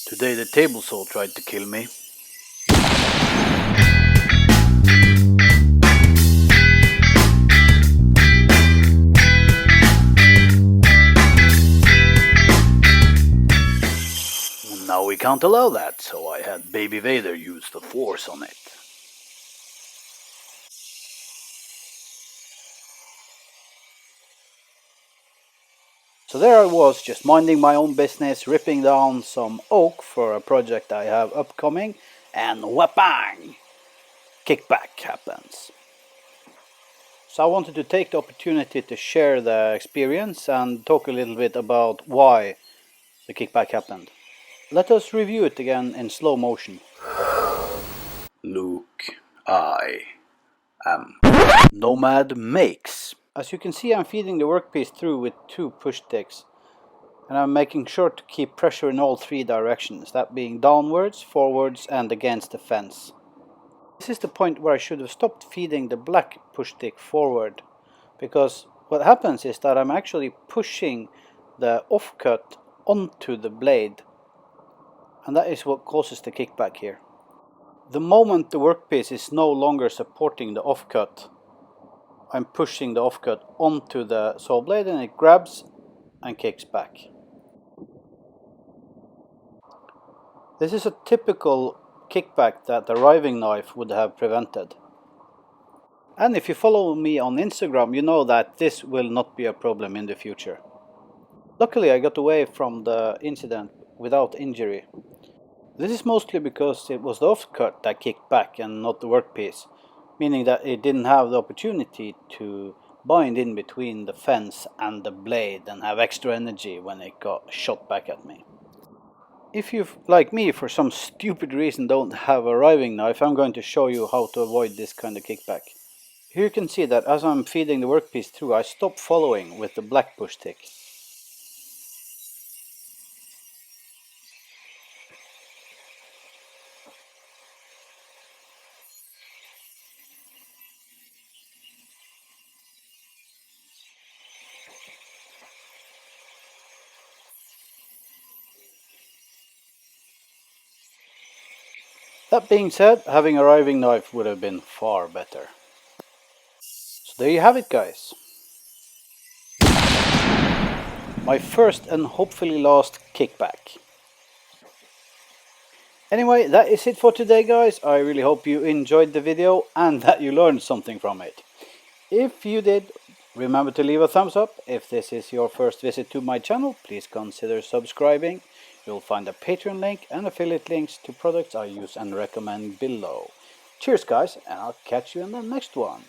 Today the Tablesaw tried to kill me. Now we can't allow that, so I had Baby Vader use the force on it. So there I was, just minding my own business, ripping down some oak for a project I have upcoming, and wha-bang! Kickback happens. So I wanted to take the opportunity to share the experience and talk a little bit about why the kickback happened. Let us review it again in slow motion. Luke, I am Nomad Makes. As you can see, I'm feeding the workpiece through with 2 push sticks, and I'm making sure to keep pressure in all 3 directions, that being downwards, forwards and against the fence. This is the point where I should have stopped feeding the black push stick forward, because what happens is that I'm actually pushing the offcut onto the blade, and that is what causes the kickback here. The moment the workpiece is no longer supporting the offcut, I'm pushing the offcut onto the saw blade and it grabs and kicks back. This is a typical kickback that the riving knife would have prevented. And if you follow me on Instagram, you know that this will not be a problem in the future. Luckily I got away from the incident without injury. This is mostly because it was the offcut that kicked back and not the workpiece, meaning that it didn't have the opportunity to bind in between the fence and the blade and have extra energy when it got shot back at me. If you, like me, for some stupid reason don't have a riving knife, I'm going to show you how to avoid this kind of kickback. Here you can see that as I'm feeding the workpiece through, I stop following with the black push stick. That being said, having a riving knife would have been far better. So there you have it, guys. My first and hopefully last kickback. Anyway, that is it for today, guys. I really hope you enjoyed the video and that you learned something from it. If you did, remember to leave a thumbs up. If this is your first visit to my channel, please consider subscribing. You'll find a Patreon link and affiliate links to products I use and recommend below. Cheers, guys, and I'll catch you in the next one.